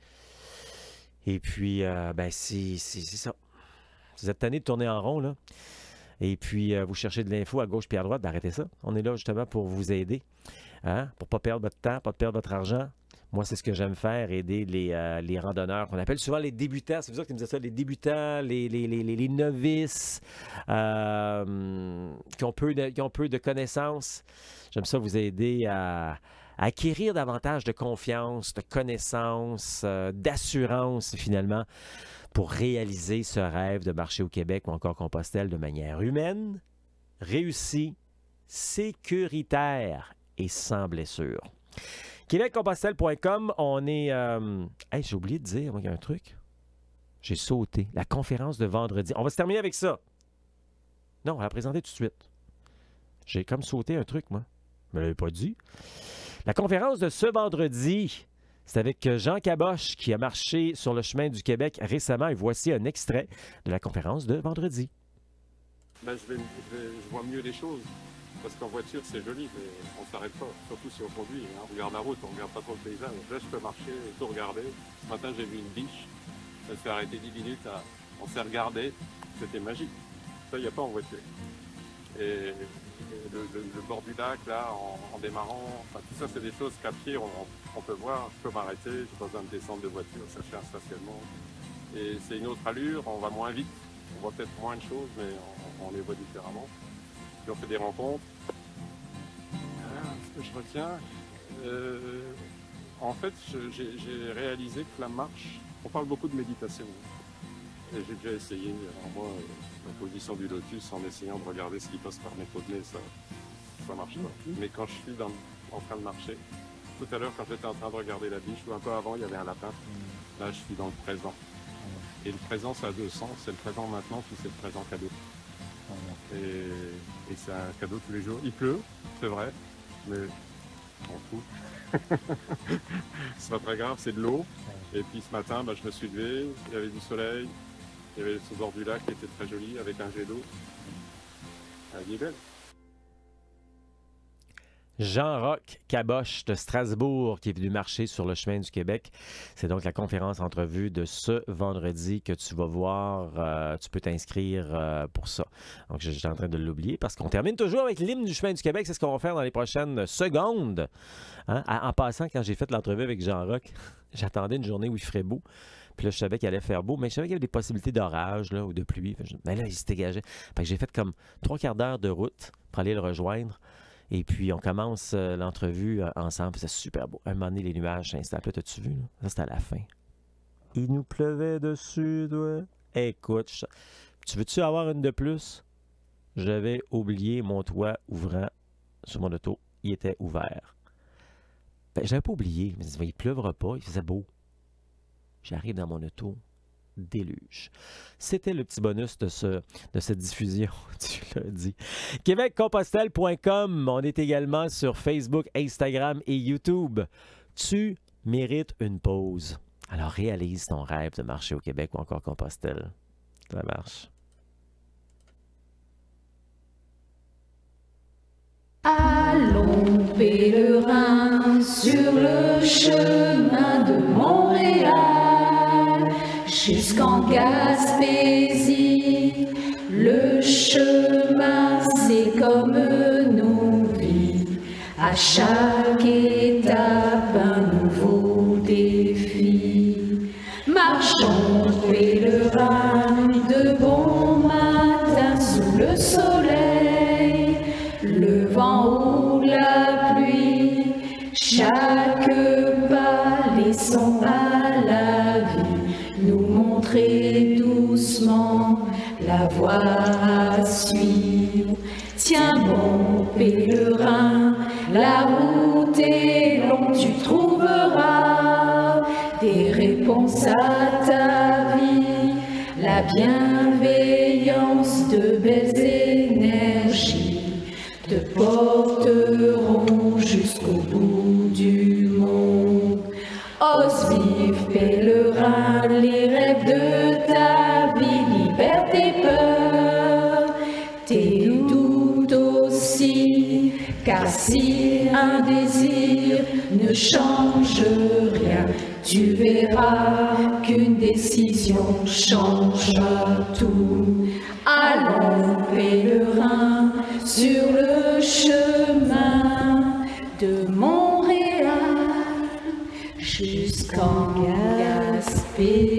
Et puis, c'est ça. Si vous êtes tanné de tourner en rond, là, et puis vous cherchez de l'info à gauche puis à droite, arrêtez ça. On est là justement pour vous aider, hein? Pour ne pas perdre votre temps, pas perdre votre argent, Moi, c'est ce que j'aime faire, aider les randonneurs, qu'on appelle souvent les débutants. C'est vous autres qui me dites ça, les débutants, les novices, qui ont peu de connaissances. J'aime ça vous aider à acquérir davantage de confiance, de connaissances, d'assurance, finalement, pour réaliser ce rêve de marcher au Québec ou encore Compostelle de manière humaine, réussie, sécuritaire et sans blessure. QuébecCompostelle.com, on est... Hey, j'ai oublié de dire, moi, il y a un truc. J'ai sauté. La conférence de vendredi. On va se terminer avec ça. Non, on va la présenter tout de suite. J'ai comme sauté un truc, moi. Je ne me l'avais pas dit. La conférence de ce vendredi, c'est avec Jean Caboche qui a marché sur le chemin du Québec récemment. Et voici un extrait de la conférence de vendredi. Ben, je vois mieux les choses. Parce qu'en voiture, c'est joli, mais on ne s'arrête pas. Surtout si on conduit. Hein. On regarde la route, on ne regarde pas trop le paysage. Là, je peux marcher et tout regarder. Ce matin, j'ai vu une biche. Elle s'est arrêtée 10 minutes. On s'est regardé. C'était magique. Ça, il n'y a pas en voiture. Et le bord du lac, là, en démarrant, enfin, tout ça, c'est des choses qu'à pied, on peut voir. Je peux m'arrêter. Je n'ai pas besoin de descendre de voiture, chercher un stationnement. Et c'est une autre allure. On va moins vite. On voit peut-être moins de choses, mais on les voit différemment. Puis on fait des rencontres. Ce que je retiens, en fait, j'ai réalisé que la marche, on parle beaucoup de méditation. Et j'ai déjà essayé, alors moi, la position du lotus, en essayant de regarder ce qui passe par mes côtes de nez, ça marche pas. Mais quand je suis en train de marcher, tout à l'heure, quand j'étais en train de regarder la biche, ou un peu avant, il y avait un lapin. Là, je suis dans le présent. Et le présent, ça a deux sens. C'est le présent maintenant, puis c'est le présent cadeau. Et c'est un cadeau tous les jours. Il pleut, c'est vrai, mais on fout. C'est pas très grave, c'est de l'eau. Et puis ce matin, je me suis levé, il y avait du soleil, il y avait ce bord du lac qui était très joli avec un jet d'eau. Elle est belle. Jean-Roch Caboche de Strasbourg qui est venu marcher sur le chemin du Québec. C'est donc la conférence entrevue de ce vendredi que tu vas voir. Tu peux t'inscrire pour ça. Donc, j'étais en train de l'oublier parce qu'on termine toujours avec l'hymne du chemin du Québec. C'est ce qu'on va faire dans les prochaines secondes. Hein? En passant, quand j'ai fait l'entrevue avec Jean-Roch, j'attendais une journée où il ferait beau. Puis là, je savais qu'il allait faire beau, mais je savais qu'il y avait des possibilités d'orage là, ou de pluie. Mais là, il se dégageait. Fait que j'ai fait comme 3/4 d'heure de route pour aller le rejoindre. Et puis, on commence l'entrevue ensemble. C'est super beau. Un moment donné, les nuages s'installent. Là, t'as-tu vu? Là? Ça, c'était à la fin. Il nous pleuvait dessus, toi. Écoute, tu veux-tu avoir une de plus? J'avais oublié mon toit ouvrant sur mon auto. Il était ouvert. Ben, j'avais pas oublié. Je me disais, il pleuvra pas. Il faisait beau. J'arrive dans mon auto. Déluge. C'était le petit bonus de cette diffusion du lundi. QuébecCompostelle.com. On est également sur Facebook, Instagram et YouTube. Tu mérites une pause. Alors réalise ton rêve de marcher au Québec ou encore Compostelle. Ça marche. Allons pèlerins sur le chemin de Montréal jusqu'en Gaspésie. Le chemin, c'est comme nos vies. À chaque étape, un nouveau défi. Marchons pèlerins de bon matin sous le soleil. Le vent ou la pluie, chaque pas laissons à la vie nous montrer doucement la voie à suivre. Tiens bon pèlerin, la route est longue, tu trouveras des réponses à ta vie, la bienveillance de belles énergies te porteront jusqu'au bout du monde. Ose vivre, pèlerin, les rêves de ta vie, libère tes peurs, tes doutes aussi, car si un désir ne change rien, tu verras qu'une décision changera tout. Allons, pèlerin, sur le chemin de Montréal jusqu'en Gaspésie.